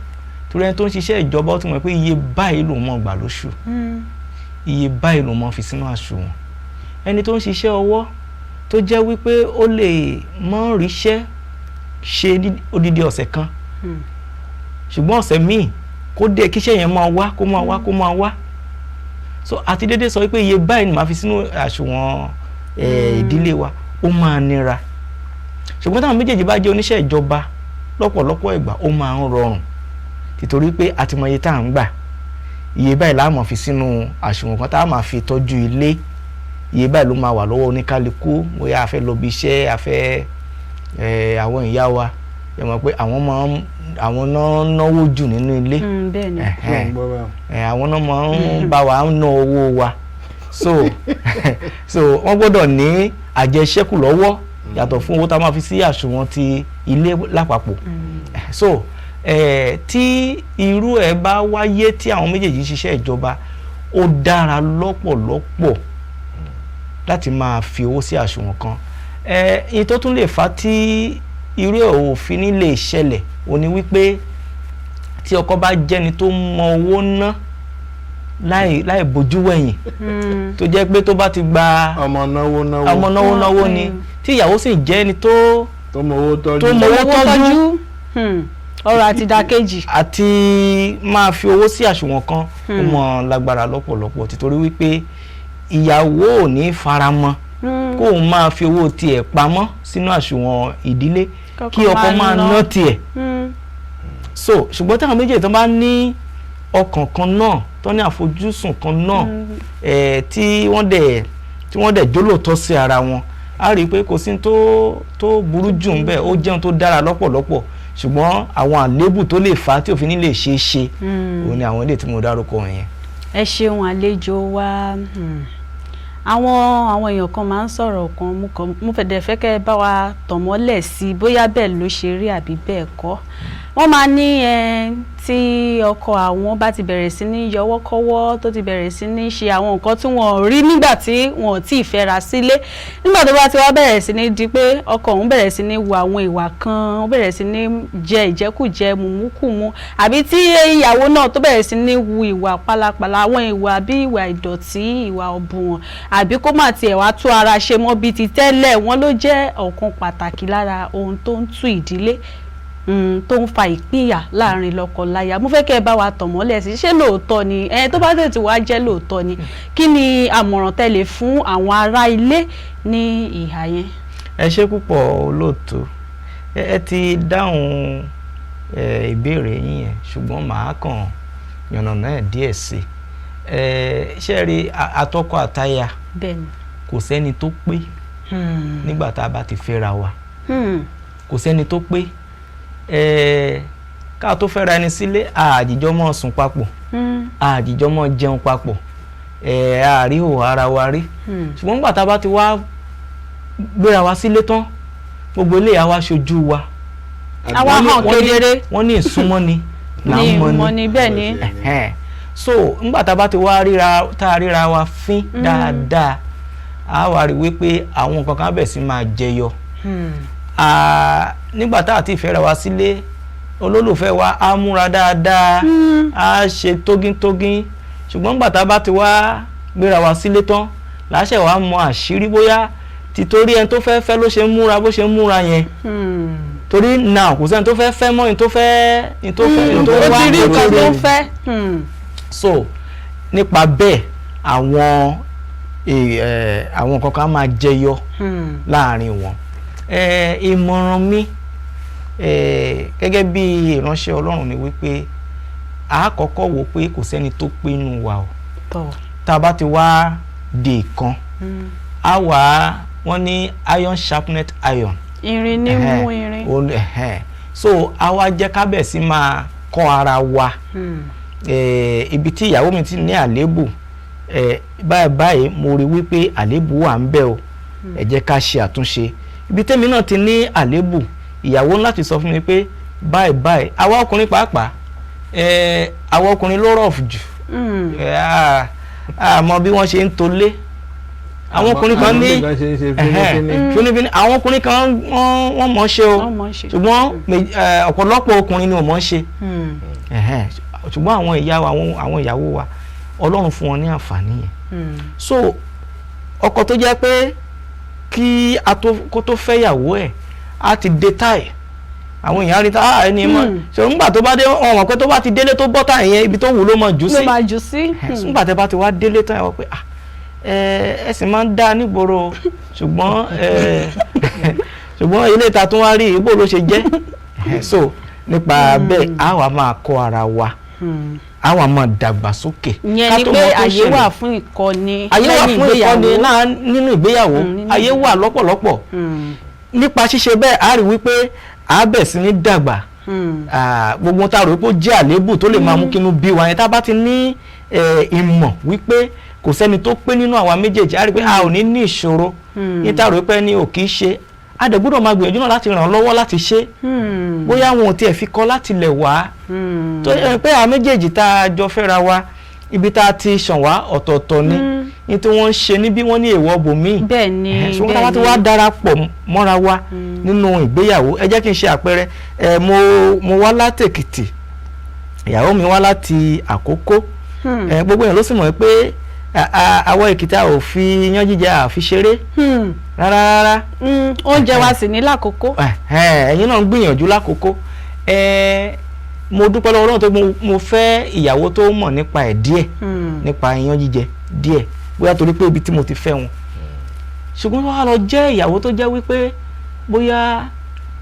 torí ẹni tó ń ṣiṣẹ́ ìjọba ó ti mọ̀ pé iye báyìí lòun mọ̀ gbà lóṣù iye báyìí lòun mọ̀ fi sínú àsùnwọ̀n ẹni tó ń ṣiṣẹ́ ọwọ́ tó jẹ́ wípé ó lè mọ́ ríṣẹ́ ṣe ní odidi ọ̀sẹ̀ kan ṣùgbọ́n ọ̀sẹ̀ míì kó dé kíṣẹ́ yẹn máa wá kó máa wá so àti dédé sọ wípé iye báyìí ni màá fi sínú àsùnwọ̀n ìdílé wa ó máa nira ṣùgbọ́n táwọn méjèèjì bá jẹ́ oníṣẹ́ ìjọba lọ́pọ̀lọpọ̀ ìgbà ó máa ń rọrùn títorí pé a ti mọ iye tá à ń gbà iye báyìí la máa fi sínú àsùnwọ̀n kan tá a máa fi tọ́jú ilé iye báyìí ló máa wà lọ́wọ́ oníkálukú bóyá a fẹ́ lọ bí iṣẹ́ a fẹ́ àwọn ìyá wa ẹ mọ̀ pé àwọn náà náwó jù nínú ilé àwọn náà máa ń bá wa ná owó wa so wọ́n gbọ́dọ̀ ní àjẹṣẹ́kù lọ́wọ́ yàtọ̀ fún owó tá a máa fi sí àsùnwọ̀n ti ilé lápapọ̀ so tí irú ẹ̀ bá wáyé tí àwọn méjèèjì ṣiṣẹ́ ìjọba ó dára lọ́pọ̀lọpọ̀ láti máa fi owó sí àsùnwọ̀n kan èyí tó tún lè fa tí irú ẹ̀ òfin ní lè ṣẹlẹ̀ ó ní wípé tí ọkọ bá jẹ́ni tó mọ owó ná láì bójú wẹ̀yìn tó jẹ́ pé tó bá ti gba ọmọ náwó ni tí ìyàwó sì jẹ́ ẹni tó mọ owó tọ́jú ọ̀rọ̀ àti ìdàkejì. àti máa fi owó sí àsùnwọ̀n kan ó mọ lágbára lọ́pọ̀lọpọ̀ títorí wípé ìyàwó ò ní faramọ́ kóun máa fi owó tiẹ̀ pamọ́ sínú àsùnwọ̀n ìdílé kí ọkọ máa ná tiẹ̀. so ṣùgbọ́n táwọn méjèèjì tó bá ní ọkàn kan náà tó ní àfojúsùn kan náà tí wọ́n dẹ̀ jólóòtọ́ sí ara wọn a rí i pé kò sí tó burú jù ń bẹ̀ ó jẹun tó dára lọ́pọ̀lọpọ̀ ṣùgbọ́n àwọn àléébù tó lè fà á tí òfin ní lè ṣeé ṣe òun ni àwọn ilé tí mo dárúkọ yẹn. ẹ ṣeun àlejò wa àwọn èèyàn kan máa ń sọ̀rọ̀ kan mo fẹ̀dẹ̀ fẹ́ kẹ́ ẹ bá wa tàn mọ́lẹ̀ sí i bóyá bẹ́ẹ̀ ló ṣe rí àbí bẹ́ẹ̀ kọ́ wọ́n máa ní tí ọkọ àwọn bá ti bẹ̀rẹ̀ sí ní yọwọ́kọ́wọ́ tó ti bẹ̀rẹ̀ sí ní ṣe àwọn nǹkan tí wọ́n rí nígbà tí wọ́n ò tí ì fẹ́ra sílé nígbà tó bá ti wá bẹ̀rẹ̀ sí ní di pé ọkọ òun bẹ̀rẹ̀ sí ní wo àwọn ìwà kan ó bẹ̀rẹ̀ sí ní jẹ ìjẹkújẹ mùmúkùmú àbí tí ìyàwó náà tó bẹ̀rẹ̀ sí ní wu ìwà pálapàla àwọn ìwà bí ìwà ìdọ̀tí ìwà ọ̀bùn àbí kó má tiẹ̀ wá tú ara ṣe mọ́ bíi ti tẹ́lẹ̀ wọ́n ló jẹ́ ọ̀kan pàtàkì lára ohun tó ń tú ìdílé tó ń fa ìpínyà láàrin lọ́kọ-láya mo fẹ́ kẹ́ ẹ bá wa tàn mọ́lẹ̀ sí ṣé lóòótọ́ ni tó bá tètè wá jẹ́ lóòótọ́ ni kí ni àmọ̀ràn tẹ́lẹ̀ fún àwọn ará ilé ní ìhà yẹn. ẹ ṣé púpọ̀ olóòtú ẹ ti dáhùn ìbéèrè yín yẹn ṣùgbọ́n màá kàn yànnàná ẹ̀ díẹ̀ sí i ṣé rí àtọkọ àtaya kò sẹ́ni tó pé nígbà tá a bá ti fẹ́ra wa kò sẹ́ni tó pé ká tó fẹ́ra ẹni sílé àjíjọ́ mọ́ sùn papọ̀ àjíjọ́ mọ́ jẹun papọ̀ àríhò ara wa rí ṣùgbọ́n nígbà tá a bá ti wá gbéra wa sílé tán gbogbo ilé àwa ṣojú wa àwa hàn kedere wọ́n ní ìsúnmọ́ni là ń mọ́ni bẹ́ẹ̀ ni so nígbà tá a bá ti wá ríra wa fín dáadáa a wá rí wípé àwọn nǹkan kan bẹ̀ sí máa jẹyọ nígbà tá a ti fẹ́ra wa sílé olólùfẹ́ wa á múra dáadáa á ṣe tógíntógín ṣùgbọ́n nígbà tá a bá ti wá gbéra wa sílé tán láṣẹ wa mọ àṣírí bóyá títorí ẹni tó fẹ́ fẹ́ ló ṣe ń múra bó ṣe ń múra yẹn torí náà kò sẹ́ni tó fẹ́ fẹ́ mọ́ ní tó wá ó ti rí nǹkan tó ń fẹ́. so nípa bẹ́ẹ̀ àwọn nǹkan kan máa jẹyọ láàrin wọn. Ìmọ̀ràn mi gẹ́gẹ́ bí ìránṣẹ́ Ọlọ́run ni wípé a kọ́kọ́ wò pé kò sẹ́ni tó pé nínú wa o tá a bá ti wá dè kan a wà wọ́n ní iron sharpened iron irin ní mú irin so a wá jẹ́ ká bẹ̀ sí máa kọ́ ara wa ibi tí ìyàwó mi ti ní àléébù báyìí mo rí wípé àléébù wà ń bẹ o ẹ jẹ́ ká ṣe àtúnṣe ibi tẹ́mi náà ti ní àléébù ìyàwó láti sọ fún mi pé báyìí àwa ọkùnrin pàápàá àwa ọkùnrin ló rọ̀fù jù àmọ́ bí wọ́n ṣe ń tolé àwọn ọkùnrin kan ní fínífíní àwọn ọkùnrin kan wọ́n mọ̀ ṣe o ṣùgbọ́n ọ̀pọ̀lọpọ̀ ọkùnrin ni wọ́n mọ̀ ṣe ṣùgbọ́n àwọn ìyàwó wa Ọlọ́run fún wọn ní àǹfààní yẹn so ọkọ tó jẹ́ pé kí kó tó fẹ́ yàwó ẹ̀ á ti dé táì àwọn èèyàn rí tá ẹni mọ́ ṣe nígbà tó bá dé wọn mọ̀ pé tó bá ti délé tó bọ́ táì yẹn ibi tó wù ló mọ̀ jù sí nígbà tẹ́ bá ti wá délé tán ẹ wọ́n pé ẹ sì máa ń dá nígboro ṣùgbọ́n ilé ìta tó wá rí ibo ló ṣe jẹ́ so nípa bẹ́ẹ̀ á wà máa kọ́ ara wa á wà máa dàgbàsókè. ìyẹn ni pé àyè wà fún ìkọ́ni nínú ìgbéyàwó àyè wà lọ́pọ̀lọpọ̀ nípa ṣíṣe bẹ́ẹ̀ á rí wípé á bẹ̀ sí ní dàgbà gbogbo tá a rò pé ó jẹ́ àléébù tó lè máa mú kínú bí wa yẹn tá a bá ti ní ìmọ̀ wípé kò sẹ́ni tó pé nínú àwa méjèèjì á rí pé a ò ní ní ìṣòro ní tá a rò pé ní ò kì í ṣe a dẹ̀ gbọ́dọ̀ máa gbìyànjú náà láti ràn án lọ́wọ́ láti ṣe bóyá wọn ò tiẹ̀ fi kọ́ láti lẹ̀ wá tó yẹ pé àwọn méjèèjì tá a jọ fẹ́ra wa ibi tá a ti ṣàn wá ọ̀tọ̀ọ̀tọ̀ ni ní tí wọ́n ń ṣe níbí wọ́n ní èèwọ̀ bòmíì bẹ́ẹ̀ ni ṣùgbọ́n tá a bá ti wá darapọ̀ mọ́ra wa nínú ìgbéyàwó ẹ jẹ́ kí n ṣe àpẹẹrẹ mo wá láti Èkìtì ìyàwó mi wá láti Àkókó gbogbo èèyàn ló sì mọ̀ pé àwọn Èkìtì ò fi iyán jíjẹ àfi ṣeré rárá. oúnjẹ wa sì ní l'Àkókó. ẹ̀yin náà ń gbìyànjú l'Àkókó mo dúpẹ́ lọ́wọ́ Ọlọ́run tó mo fẹ́ ìyàwó tó mọ̀ nípa ẹ̀ díẹ̀ nípa iyán jíjẹ díẹ̀ bóyá torí pé ibi tí mo ti fẹ́ wọn ṣùgbọ́n wàá lọ jẹ́ ìyàwó tó jẹ́ wípé bóyá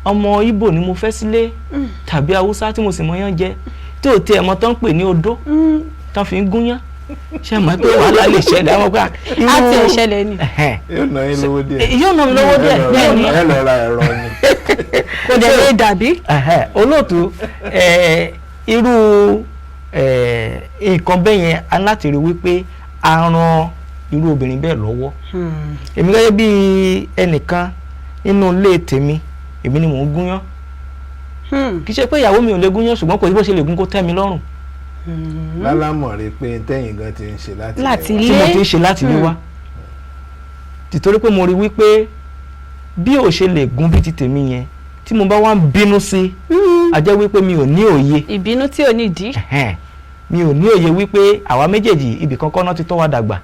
ọmọ Ìgbò ni mo fẹ́ sílé tàbí Haúsá tí mo sì mọ yán jẹ tí ò tiẹ̀ mọ tán pè ní odó tán fi ń gúnyán ṣe mọ̀ pé wàhálà lè ṣẹlẹ̀ àwọn pé á ti ẹ̀ ṣẹlẹ̀ ni. yóò ná yín lówó díẹ̀. yóò ná mi lówó díẹ̀ bẹ́ẹ̀ ni ẹ lọ ra ẹ̀rọ ni. kò dẹ̀ lè dàbí. olóòtú irú nǹkan bẹ́ẹ̀ yẹn a láti rí wípé a ran irú obìnrin bẹ́ẹ̀ lọ́wọ́. èmi gẹ́gẹ́ bí ẹnìkan nínú ilé tèmi èmi ni mò ń gúnyán kì í ṣe pé ìyàwó mi ò lè gúnyán ṣùgbọ́n kò sí bó ṣe lè gún kó tẹ́ mi lọ́rùn. lálámọ̀ rí pé tẹ́yìn gan ti ń ṣe láti tí mo ti ń ṣe láti ilé wá tìtorí pé mo rí wípé bí ò ṣe lè gún bí ti tèmi yẹn tí mo bá wá ń bínú sí a jẹ́ wípé mi ò ní òye. ìbínú tí ò ní ìdí. mi ò ní òye wípé àwa méjèèjì ibì kankan náà ti tọ́ wa dàgbà.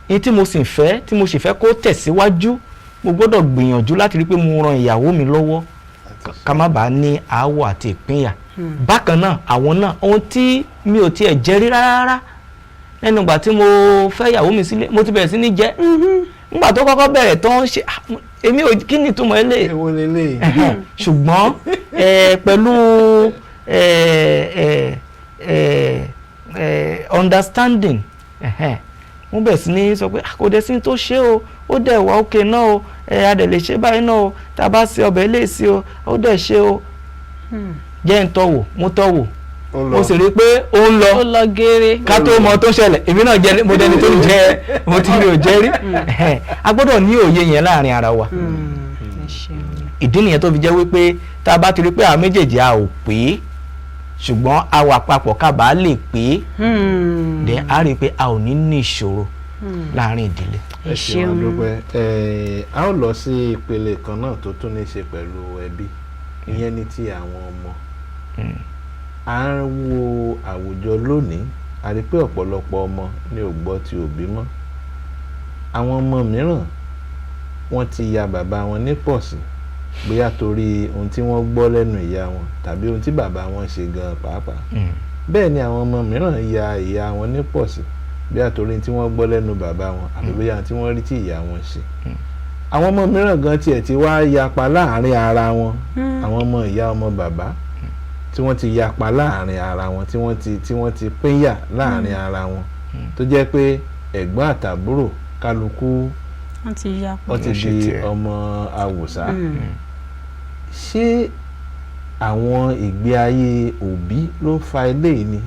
ní tí mo sì fẹ́ kó tẹ̀síwájú mo gbọ́dọ̀ gbìyànjú láti rí pé mo ran ìyàwó mi lọ́wọ́ ká má bàa ní aáwọ̀ àti ìpínyà. bákan náà àwọn náà ohun tí mi ò tiẹ̀ jẹ́ rí rárá lẹ́nu ìgbà tí mo fẹ́ ìyàwó mi sílé mo ti bẹ̀rẹ̀ sí ní jẹ nígbà tó kọ́kọ́ bẹ̀rẹ̀ tó ń ṣe èmi ò kí ni ìtumọ̀ eléyìí ṣùgbọ́n pẹ̀lú understanding mo bẹ̀rẹ̀ sí ní sọ pé kò dẹ̀ sí tó ṣe o ó dẹ̀ wá òkè náà o a dẹ̀ lè ṣe báyìí náà o tá a bá ṣe ọbẹ̀ lè ṣe o ó dẹ̀ ṣe o jẹ́ ń tọ́wò mo tọ́wò mo sì rí i pé ó ń lọ géré ká tó mọ tó ṣẹlẹ̀ èmi náà jẹ́ mo dẹni tó ń jẹ́ mo ti rí o jẹ́ rí a gbọ́dọ̀ ní òye yẹn láàrin ara wa ìdí nìyẹn tó fi jẹ́ wípé tá a bá ti rí i pé àwọn méjèèjì a ò pé ṣùgbọ́n a wà papọ̀ ká bàa lè pé then a rí i pé a ò ní ní ìṣòro láàrin ìdílé. ẹ ṣeun dúpẹ́ a ó lọ sí ìpele kan náà tó tún ní ṣe pẹ̀lú ẹbí ìyẹn ní ti àwọn ọmọ à ń wo àwùjọ lónìí a rí pé ọ̀pọ̀lọpọ̀ ọmọ ní ò gbọ́ ti òbí mọ́ àwọn ọmọ mìíràn wọ́n ti ya bàbá wọn ní pọ̀sí bóyá torí ohun tí wọ́n gbọ́ lẹ́nu ìyá wọn tàbí ohun tí bàbá wọn ṣe gan pàápàá bẹ́ẹ̀ ni àwọn ọmọ mìíràn ya ìyá wọn ní pọ̀sí bóyá torí ohun tí wọ́n gbọ́ lẹ́nu bàbá wọn àbí bóyá ohun tí wọ́n rí tí ìyá wọn ṣe àwọn ọmọ mìíràn gan tiẹ̀ ti wá yapa láàrin ara wọn àwọn ọmọ ìyá ọmọ bàbá tí wọ́n ti yapa láàrin ara wọn tí wọ́n ti pínyà láàrin ara wọn tó jẹ́ pé ẹ̀gbọ́n àtàbúrò kálukú wọ́n ti di ọmọ àwòsá ṣé àwọn ìgbé ayé òbí ló fa eléyìí ni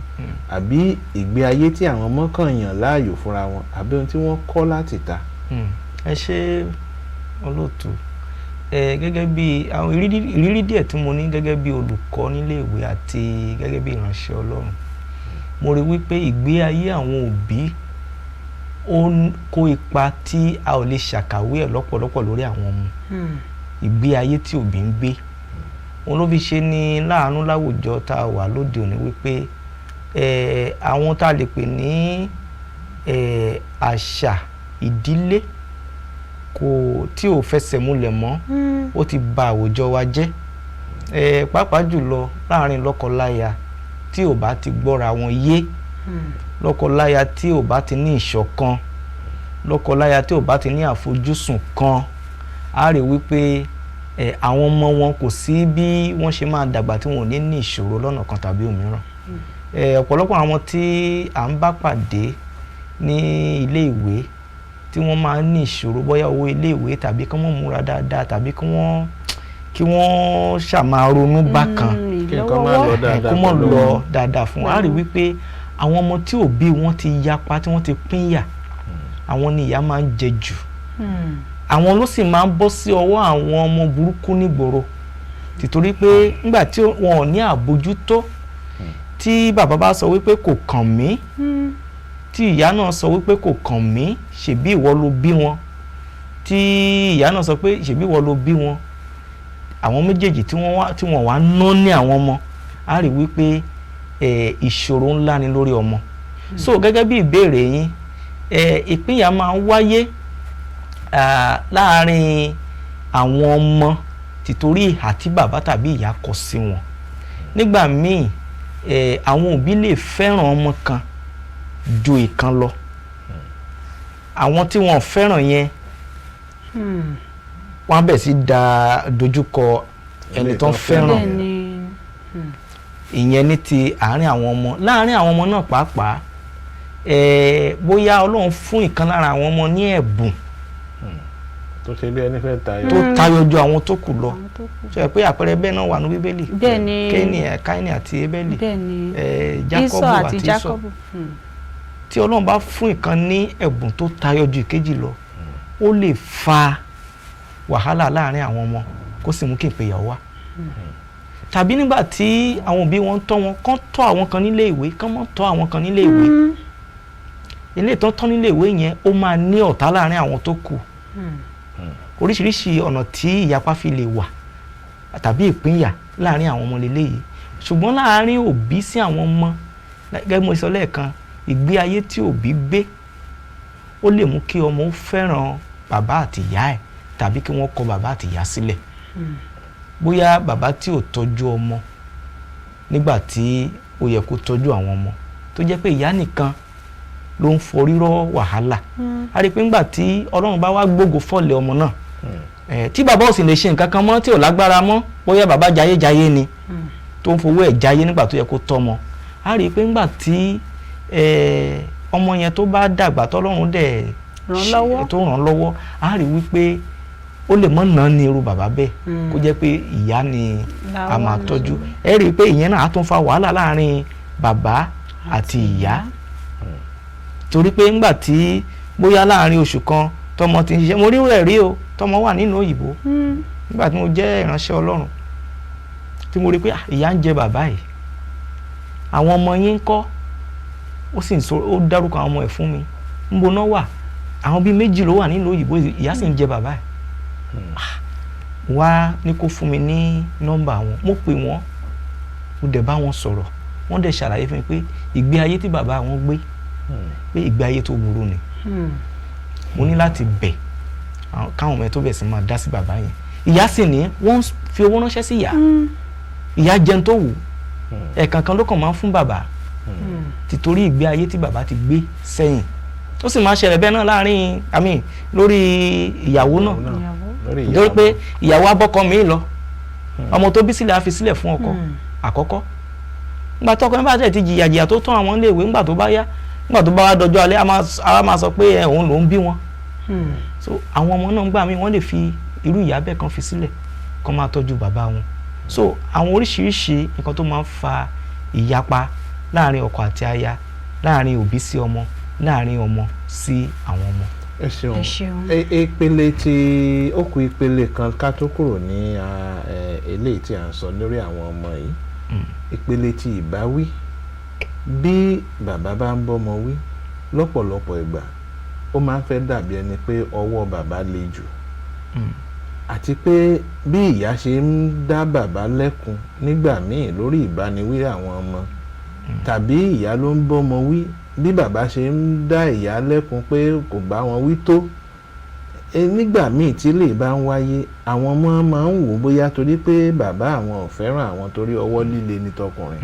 àbí ìgbé ayé tí àwọn ọmọ kàn yàn láàyò fúnra wọn àbí ohun tí wọ́n kọ́ láti ta. ẹ ṣe olóòtú gẹ́gẹ́ bí àwọn ìrírí díẹ̀ tí mo ní gẹ́gẹ́ bí olùkọ́ nílé ìwé àti gẹ́gẹ́ bí ìránṣẹ́ Ọlọ́run mo rí wípé ìgbé ayé àwọn òbí ó kó ipa tí a ò lè ṣàkàwé ẹ̀ lọ́pọ̀lọpọ̀ lórí àwọn ọmọ ìgbé ayé tí òbí ń gbé òun ló fi ṣe ní láàánú láwùjọ tá a wà lóde òní wípé àwọn tá a lè pè ní àṣà ìdílé tí ò fẹsẹ̀ múlẹ̀ mọ́ ó ti bà àwùjọ wa jẹ́ pàápàá jùlọ láàrin lọ́kọláya tí ò bá ti gbọ́ra wọn yé lọ́kọláya tí ò bá ti ní ìṣọ̀kan lọ́kọláya tí ò bá ti ní àfojúsùn kan á rí wípé àwọn ọmọ wọn kò sí bí wọ́n ṣe máa dàgbà tí wọn ò ní ìṣòro lọ́nà kan tàbí òmíràn ọ̀pọ̀lọpọ̀ àwọn tí à ń bá pàdé ní ilé ìwé tí wọ́n máa ń ní ìṣòro bóyá owó ilé ìwé tàbí kí wọ́n múra dáadáa tàbí kí wọ́n ṣàmà ronú bákan kó mọ̀ lọ dáadáa fún wọn á rí wípé àwọn ọmọ tí òbí wọn ti yapa tí wọ́n ti pínyà àwọn ni ìyà máa ń jẹ jù àwọn ló sì máa ń bọ́ sí ọwọ́ àwọn ọmọ burúkú nígboro tìtorí pé nígbà tí wọn ò ní àbójútó tí bàbá bá sọ wípé kò kàn mí tí ìyá náà sọ wípé kò kàn mí ṣebí ìwọ ló bí wọn tí ìyá náà sọ pé ṣebí ìwọ ló bí wọn àwọn méjèèjì tí wọ́n wá ná ní àwọn ọmọ á rí wípé ìṣòro ńlá ni lórí ọmọ so gẹ́gẹ́ bí ìbéèrè yín ìpínyà máa ń wáyé láàárín àwọn ọmọ tìtorí ìhà tí bàbá tàbí ìyá kọ sí wọn nígbà míì àwọn òbí lè fẹ́ràn ọmọ kan ju ìkan lọ àwọn tí wọ́n fẹ́ràn yẹn wọ́n á bẹ̀ sí dojúkọ ẹni tó ń fẹ́ràn ìyẹn ní ti àárín àwọn ọmọ láàárín àwọn ọmọ náà pàápàá bóyá Ọlọ́run fún ìkan lára àwọn ọmọ ní ẹ̀bùn tó ṣe bí ẹni fẹ́ tayọ tó tayọ ju àwọn tó kù lọ ṣe pé àpẹẹrẹ bẹ́ẹ̀ náà wà ní Bíbélì Kéínì àti Ébélì Jákọ́bù àti Ísọ̀ tí Ọlọ́run bá fún ìkan ní ẹ̀bùn tó tayọ ju ìkejì lọ ó lè fa wàhálà láàárín àwọn ọmọ kó sì mú kí ìpèyà wá tàbí nígbà tí àwọn òbí wọn tọ́ wọn kán tọ́ àwọn kan nílé ìwé kán mọ́ tọ́ àwọn kan nílé ìwé ilé ìtọ́ tọ́ nílé ìwé yẹn ó máa ní ọ̀tá láàárín àwọn tó kù oríṣiríṣi ọ̀nà tí ìyapa fi lè wà tàbí ìpínyà láàárín àwọn ọmọ lélẹ́yìí ṣùgbọ́n láàárín òbí sí àwọn ọmọ gẹ́gẹ́ bí mo sọ lẹ́ẹ̀kan ìgbé ayé tí òbí gbé ó lè mú kí ọmọ ó fẹ́ràn bàbá àti ìyá ẹ̀ tàbí kí wọ́n kọ bàbá àti ìyá sílẹ̀ bóyá bàbá tí ò tọ́jú ọmọ nígbà tí ó yẹ kó tọ́jú àwọn ọmọ tó jẹ́ pé ìyá nìkan ló ń forí rọ́ wàhálà a rí i pé nígbà tí Ọlọ́run bá wá gbógo fọ́lẹ̀ ọmọ náà tí bàbá ò sì lè ṣe nǹkan kan mọ́ tí ò lágbára mọ́ bóyá bàbá jayéjayé ni tó ń fowó ẹ̀ jayé nígbà tó yẹ kó tọ́mọ a rí i pé nígbà tí ọmọ yẹn tó bá dàgbà tọ́lọ́run dẹ̀ tó ràn lọ́wọ́ a rí i wípé ó lè mọ́ náà ní irú bàbá bẹ́ẹ̀ kó jẹ́ pé ìyá ni a máa tọ́jú ẹ rí i pé ìyẹn náà á tún fa wàhálà láàárín bàbá àti ìyá torí pé ńgbà tí bóyá láàárín oṣù kan tọmọ ti ń ṣiṣẹ́ mo rí rẹ̀ rí o tọmọ wà nínú òyìnbó nígbà tí mo jẹ́ ìránṣẹ́ Ọlọ́run tí mo rí pé ìyá ń jẹ bàbá yìí àwọn ọmọ yín ń kọ́ ó sì ó dárúkọ àwọn ọmọ ẹ̀ fún mi níbo náà wà àwọn bíi méjì ló wà nínú òyìnbó ìyá sì ń jẹ bàbá yìí wá ní kó fún mi ní nọ́mbà wọn mo pè wọ́n mo dẹ̀ bá wọn sọ̀rọ̀ wọ́n dẹ̀ ṣàlàyé fún mi pé ìgbé ayé tí bàbá wọn gbé pé ìgbé ayé tó burú ni mo ní láti bẹ̀ káwọn ọmọ ẹ tó bẹ̀ sí máa dá sí bàbá yẹn ìyá sì ní wọ́n fi owó ránṣẹ́ sí ìyá jẹun tó wù ẹ̀ẹ̀kan kan ló kàn máa ń fún bàbá títorí ìgbé ayé tí bàbá ti gbé sẹ́yìn ó sì máa ṣẹlẹ̀ bẹ́ẹ̀ náà láàrin lórí ìyàwó náà nítorí pé ìyàwó abọ́kọ mi lọ ọmọ tó bí sílẹ̀ á fi sílẹ̀ fún ọkọ àkọ́kọ́ nígbà tó ọkọ nígbà tẹ̀ ti jìyà tó tán àwọn iléèwé nígbà tó bá yá nígbà tó bá wá dọjọ́ alẹ́ a máa sọ pé òun ló ń bí wọn so àwọn ọmọ náà gbà mí wọ́n lè fi irú ìyá bẹ́ẹ̀ kan fi sílẹ̀ kán máa tọ́jú bàbá wọn so àwọn oríṣiríṣi nǹkan tó máa ń fa ìyapa láàrin ọkọ àti aya láàrin òbí sí ọmọ láàrin ọmọ sí àwọn ọmọ. ẹ ṣeun ìpele tí ó kù ìpele kan ká tó kúrò ní eléyìí tí à ń sọ lórí àwọn ọmọ yìí ìpele tí ìbáwí bí bàbá bá ń bọ́mọ wí lọ́pọ̀lọpọ̀ ìgbà ó máa ń fẹ́ dàbí ẹni pé ọwọ́ bàbá le jù àti pé bí ìyá ṣe ń dá bàbá lẹ́kun nígbà míì lórí ìbániwí àwọn ọmọ tàbí ìyá ló ń bọ́mọ wí bí bàbá ṣe ń dá ìyá lẹ́kun pé kò bá wọn wí tó nígbà míì tí lè bá ń wáyé àwọn ọmọ máa ń wò bóyá torí pé bàbá àwọn ò fẹ́ràn àwọn torí ọwọ́ líle ní tọkùnrin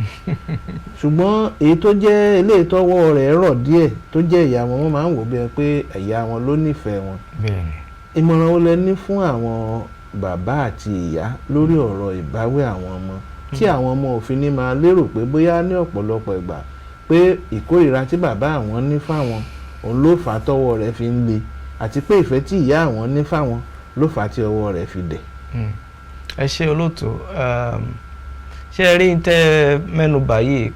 ṣùgbọ́n èyí tó jẹ́ eléyìí tọ́wọ́ rẹ̀ rọ̀ díẹ̀ tó jẹ́ ìyá wọn máa ń wò bí ẹ pé ìyá wọn ló nífẹ̀ẹ́ wọn. ìmọ̀ràn wo lẹ ní fún àwọn bàbá àti ìyá lórí ọ̀rọ̀ ìbáwí àwọn ọmọ tí àwọn ọmọ òfin ní máa lérò pé bóyá ní ọ̀pọ̀lọpọ̀ ìgbà pé ìkórìíra tí bàbá àwọn ní fáwọn òun ló fà á tọ́wọ́ rẹ̀ fi ń le àti pé ìfẹ́ tí ìyá àwọn ní fáwọn ló fà á tí ọwọ́ rẹ̀ fi dẹ̀. ẹ ṣe olóòtú ṣe rí tẹ́ mẹ́nubà yìí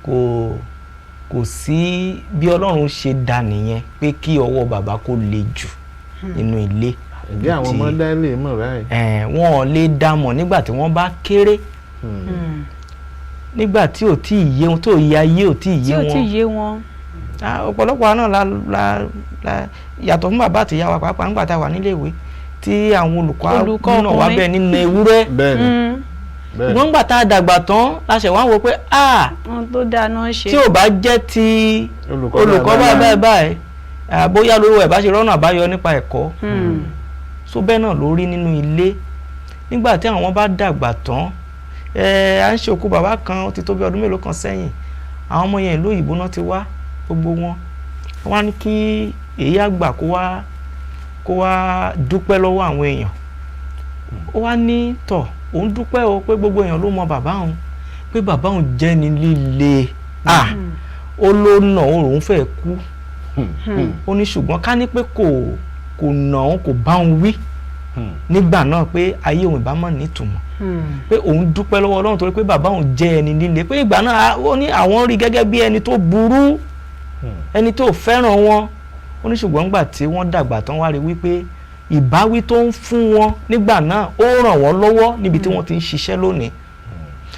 kò sí bí Ọlọ́run ṣe dá nìyẹn pé kí ọwọ́ bàbá kó le jù nínú ilé. ìdí àwọn ọmọ dá ilé mọ̀ báyìí. wọn ò lè dá mọ̀ nígbà tí wọ́n bá kéré nígbà tí ò tí ì yé wọn tó yẹ ayé ò tí ì yé wọn. ọ̀pọ̀lọpọ̀ náà la yàtọ̀ fún bàbá àti ìyá wa pàápàá nígbà tá a wà nílé ìwé tí àwọn olùkọ́ náà wà bẹ́ẹ̀ nínú ewúrẹ́. ṣùgbọ́n nígbà tá a dàgbà tán la ṣẹ̀ wá wò pé tó dáná ṣe tí ò bá jẹ́ ti olùkọ́ báyìí bóyá lówó ẹ̀ bá ṣe rọ́nà àbáyọ nípa ẹ̀kọ́ so bẹ́ẹ̀ náà ló rí nínú ilé nígbà tí àwọn bá dàgbà tán à ń ṣe òkú bàbá kan ó ti tó bí ọdún mélòó kan sẹ́yìn àwọn ọmọ yẹn ìlú òyìnbó náà ti wá gbogbo wọn wá ní kí èyí àgbà kó wá dúpẹ́ lọ́wọ́ àwọn èèyàn ó wá ní tọ̀ òun dúpẹ́ o pé gbogbo èèyàn ló mọ bàbá òun pé bàbá òun jẹ́ ni líle ó ló nà òun fẹ́ kú ó ní ṣùgbọ́n ká ní pé kò nà òun kò bá òun wí nígbà náà pé ayé òun ìbámọ̀ nítumọ̀ pé òun dúpẹ́ lọ́wọ́ Ọlọ́run torí pé bàbá òun jẹ́ ẹni líle pé ìgbà náà ó ní àwọn rí gẹ́gẹ́ bí ẹni tó burú ẹni tó fẹ́ràn wọn ó ní ṣùgbọ́n nígbà tí wọ́n dàgbà tán wá rí wípé ìbáwí tó ń fún wọn nígbà náà ó ràn wọ́n lọ́wọ́ níbi tí wọ́n ti ń ṣiṣẹ́ lónìí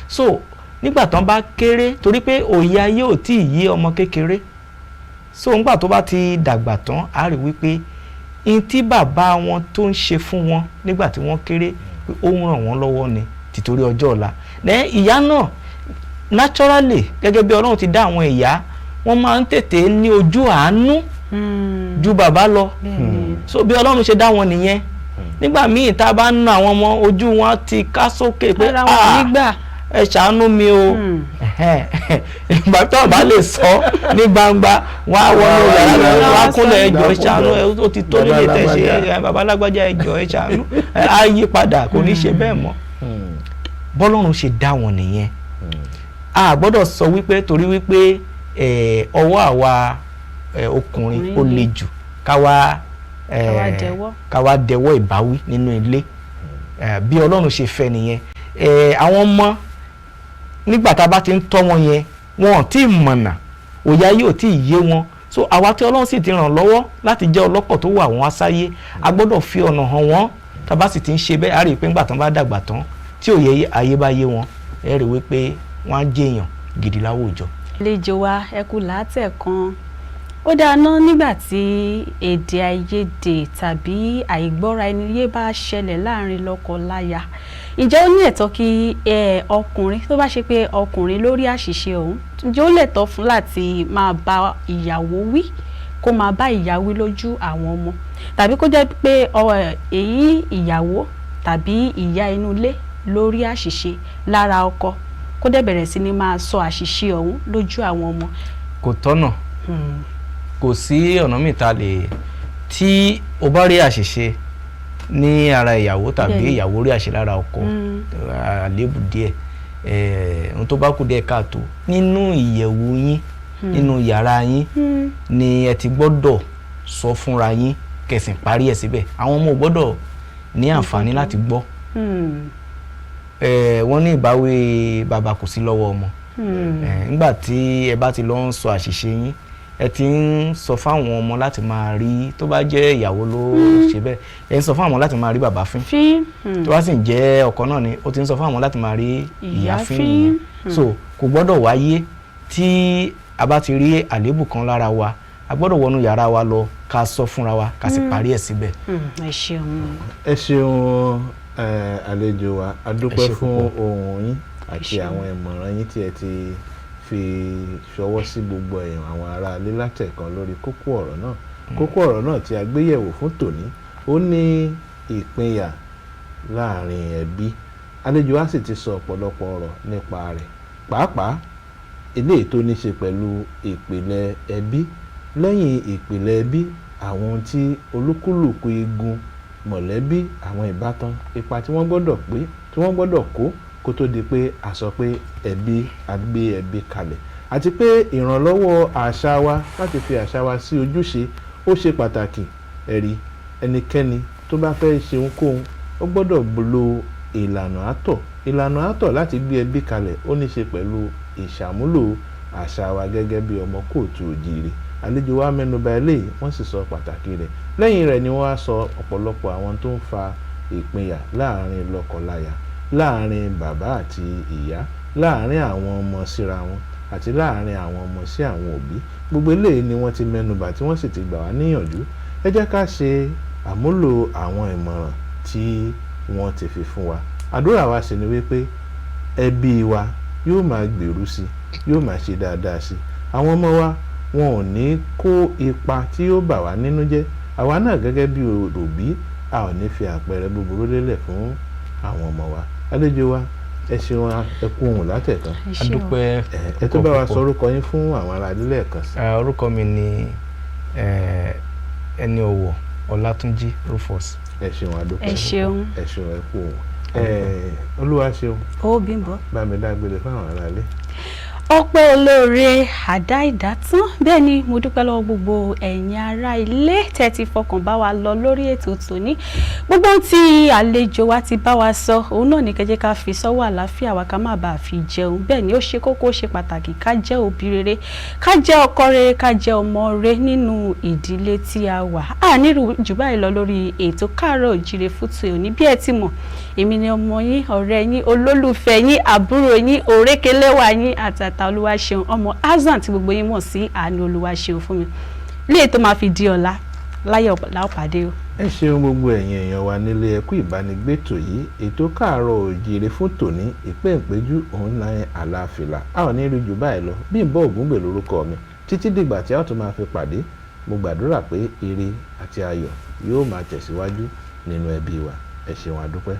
so nígbà tán bá kéré torí pé òye ayé ò tí ì yé ọmọ kékeré so nígbà tó bá ti dàgbà tán á rí wípé in tí bàbá wọn tó ń ṣe fún wọn nígbà tí wọ́n kéré pé ó ń ràn wọ́n lọ́wọ́ ni tìtorí ọjọ́ ọ̀la ìyá náà naturally gẹ́gẹ́ bí Ọlọ́run ti dá àwọn ìyá wọ́n máa ń tètè ní ojú àánú ju bàbá lọ so bí Ọlọ́run ṣe dá wọn nìyẹn nígbà míì tá a bá ń ná àwọn ọmọ ojú wọn ti ká sókè pé ẹ ṣàánú mi o ìgbà tó o bá lè sọ ní gbangba wọn á wọnú yàrá wọn á kúnlẹ̀ ẹjọ́ ẹ ṣàánú ẹ ó ti tó nílé tẹ̀sí bàbá alágbájá ẹjọ́ ẹ ṣàánú á yí padà kò ní ṣe bẹ́ẹ̀ mọ́ bọ́lọ́run ṣe dá wọn nìyẹn a gbọ́dọ̀ sọ wípé torí wípé ọwọ́ àwa ọkùnrin ó le jù káwa dẹwọ́ ìbáwí nínú ilé bí Ọlọ́run ṣe fẹ́ nìyẹn àwọn ọmọ nígbà tá a bá ti ń tọ́ wọn yẹn wọn ò tí ì mọ̀nà òye yóò tí ì yé wọn so àwa tí Ọlọ́run sì ti ràn lọ́wọ́ láti jẹ́ ọlọ́kọ̀ tó wà wọ́n asáyé a gbọ́dọ̀ fi ọ̀nà hàn wọ́n tá a bá sì ti ń ṣe bẹ́ẹ̀ á rí i pé ńgbà tán bá dàgbà tán tí òye ayé bá yé wọn ẹ rí i wípé wọ́n á jẹ́ èèyàn gidi láwùjọ. àlejò wa ẹ kú látẹ̀ kan ó dáná nígbà tí èdè àìyedè tàbí àìgbọ́ra ẹni yé bá ṣẹlẹ̀ láàrin lọ́kọ-láya ǹjẹ́ ó ní ẹ̀tọ́ kí ọkùnrin tó bá ṣe pé ọkùnrin lórí àṣìṣe ọ̀hún ǹjẹ́ ó lẹ̀tọ́ fún láti máa bá ìyàwó wí kó máa bá ìyá wí lójú àwọn ọmọ tàbí kó jẹ́ pé èyí ìyàwó tàbí ìyá inú ilé lórí àṣìṣe lára ọkọ kó dẹ̀ bẹ̀rẹ̀ sí ni máa sọ àṣìṣe ọ̀hún lójú àwọn ọmọ. kò tọ́nà kò sí ọ̀nà mìta lè tí o bá rí àṣìṣe ní ara ìyàwó tàbí ìyàwó rí àṣìṣe lára ọkọ àléébù díẹ̀ ohun tó bá kù díẹ̀ káàtó nínú ìyẹ̀wù yín nínú yàrá yín ni ẹ ti gbọ́dọ̀ sọ fúnra yín kẹsìn parí ẹ̀ síbẹ̀ àwọn ọmọ ò gbọ́dọ̀ ní àǹfààní láti gbọ́ wọ́n ní ìbáwí bàbá kò sí lọ́wọ́ ọmọ nígbà tí ẹ bá ti lọ ń sọ àṣìṣe yín ẹ ti ń sọ fáwọn ọmọ láti máa rí tó bá jẹ́ ìyàwó ló ṣe bẹ́ẹ̀ ẹ ń sọ fáwọn ọmọ láti máa rí bàbá fín tó bá sì ń jẹ́ ọkọ náà ni ó ti ń sọ fáwọn ọmọ láti máa rí ìyá fín nìyẹn so kò gbọ́dọ̀ wáyé tí a bá ti rí àléébù kan lára wa a gbọ́dọ̀ wọnú yàrá wa lọ ká sọ fúnra wa ká sì parí ẹ̀ síbẹ̀. ẹ ṣeun àlejò wa a dúpẹ́ fún ohùn yín àti àwọn ìmọ̀ràn yín tí ẹ ti fi ṣọwọ́ sí gbogbo èèyàn àwọn ará ilé látẹ̀kan lórí kókó ọ̀rọ̀ náà kókó ọ̀rọ̀ náà tí a gbé yẹ̀wò fún tòní ó ní ìpínyà láàrin ẹbí àlejò wa sì ti sọ ọ̀pọ̀lọpọ̀ ọ̀rọ̀ nípa rẹ̀ pàápàá eléyìí tó ní ṣe pẹ̀lú ìpìlẹ̀ ẹbí lẹ́yìn ìpìlẹ̀ ẹbí àwọn ohun tí olúkúlùkù igun mọ̀lẹ́bí àwọn ìbátan ipa tí wọ́n gbọ́dọ̀ pé tí wọ́n gbọ́dọ̀ kó tó di pé a sọ pé ẹbí agbé ẹbí kalẹ̀ àti pé ìrànlọ́wọ́ àṣà wa láti fi àṣà wa sí ojúṣe ó ṣe pàtàkì ẹ̀rí ẹnikẹ́ni tó bá fẹ́ ṣe ohunkóhun ó gbọ́dọ̀ lo ìlànà àtọ̀ láti gbé ẹbí kalẹ̀ ó ní ṣe pẹ̀lú ìṣàmúlò àṣà wa gẹ́gẹ́ bí ọmọ kóòtù òjìrì àlejò wa mẹ́nubà eléyìí wọ́n sì sọ pàtàkì rẹ̀ lẹ́yìn rẹ̀ ni wọ́n á sọ ọ̀pọ̀lọpọ̀ àwọn tó ń fa ìpínyà láàrin lọ́kọláya láàrin bàbá àti ìyá láàrin àwọn ọmọ síra wọn àti láàrin àwọn ọmọ sí àwọn òbí gbogbo eléyìí ni wọ́n ti mẹ́nubà tí wọ́n sì ti gbà wá níyànjú ẹ jẹ́ ká ṣe àmúlò àwọn ìmọ̀ràn tí wọ́n ti fi fún wa àdúrà wa sì ni wípé ẹbí wa yóò máa gbèrú sí yóò máa ṣe dáadáa sí àwọn ọmọ wa wọn ò ní kó ipa tí yóò bà wá nínú jẹ́ àwa náà gẹ́gẹ́ bí òbí a ò ní fi àpẹẹrẹ búburú lélẹ̀ fún àwọn ọmọ wa àlejò wa ẹ ṣeun ẹ kú ohùn látẹ̀kan. a dúpẹ́. ẹ tó bá wa sọ orúkọ yín fún àwọn ará ilé lẹ́ẹ̀kan sí. orúkọ mi ni ẹni ọ̀wọ̀ Ọlátúnjí Rufus. ẹ ṣeun adúpẹ́. ẹ ṣeun. ẹ ṣeun ẹ kú ohùn. olúwa ṣeun. ó Bímbọ́. bá mi dágbére fún àwọn ará ilé. ọpẹ́ olóore àdá ìdátán bẹ́ẹ̀ ni mo dúpẹ́ lọ́wọ́ gbogbo ẹ̀yin ará ilé tẹ́ ti fọkàn bá wa lọ lórí ètò tòní gbogbo tí àlejò wa ti bá wa sọ òun náà ní kẹjẹ ká fi sọ́wọ́ àlàáfíà wa ká má bàa fi jẹun bẹ́ẹ̀ ni ó ṣe kókó ó ṣe pàtàkì ká jẹ́ òbí rere ká jẹ́ ọkọ rere ká jẹ́ ọmọ rere nínú ìdílé tí a wà á nírú jù báyìí lọ lórí ètò Káàárọ̀ Oòjíire fún tòní bí ẹ ti mọ̀ èmi ni ọmọ yín ọ̀rẹ́ yín olólùfẹ́ yín àbúrò yín òrékelẹ́wà yín àtàtà Olúwaṣeun ọmọ Azan tí gbogbo yín mọ̀ sí Àánú Olúwaṣeun fún mi lè tó máa fi di ọ̀la láyọ̀ lápàdé o. ẹ ṣeun gbogbo ẹ̀yin èèyàn wa nílé ẹkú ìbánigbétò yìí ètò Káàárọ̀ Oòjíire fún tòní ìpéǹpéjú òun náà àlàáfíà a ò ní rí jù báyìí lọ Bímbọ́ Ògúngbè lórúkọ mi títí dìgbà tí a ó tún máa fi pàdé mo gbàdúrà pé ire àti ayọ̀ yóò máa tẹ̀síwájú nínú ẹbí wa ẹ ṣeun àdúpẹ́.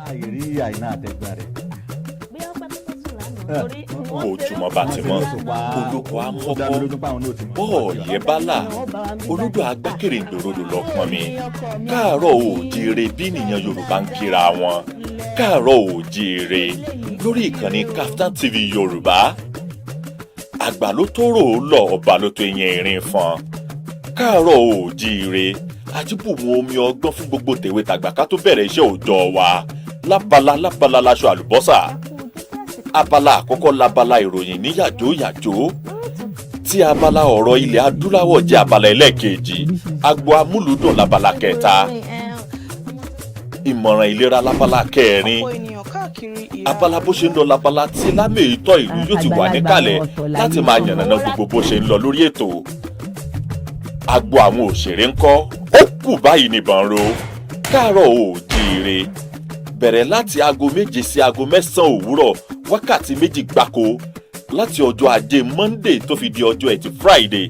àìrí àìná àtẹ̀gbà rẹ̀. ojúmọ́ bá ti mọ́ olóko amọ́kọ́ bọ́ọ̀yẹ́ bálà olódò agbákèrè ńdòròdò lọ pọn mi Káàárọ̀ Oòjíire bí nìyẹn Yorùbá ń kíra wọn Káàárọ̀ Oòjíire lórí ìkànnì Kaftan TV Yorùbá àgbà ló tó rò ó lọ ọba ló tó yẹn ìrìn fọn Káàárọ̀ Oòjíire àjíbùmọ̀ omi ọgbọ́n fún gbogbo tèwe tàgbà ká tó bẹ̀rẹ̀ iṣẹ́ òòjọ́ wa lábala láṣọ àlùbọ́sà abala àkọ́kọ́ labala ìròyìn ní yàjóyàjó tí abala ọ̀rọ̀ ilẹ̀ adúláwọ̀ jẹ́ abala ẹlẹ́ẹ̀kejì agbo amúlùdùn labala kẹta ìmọ̀ràn ìlera labala kẹrin abala bó ṣe ń lọ labala tí lámèyítọ́ ìlú yóò ti wà níkàlẹ̀ láti máa yànnàná gbogbo bó ṣe ń lọ lórí ètò agbo àwọn òṣèré ńkọ́ ó kù báyìí nìbọn ro Káàárọ̀ Oòjíire bẹ̀rẹ̀ láti aago 7 sí aago 9 òwúrọ̀ wákàtí 2 gbáko láti ọjọ́ ajé Monday tó fi di ọjọ́ ẹtì Friday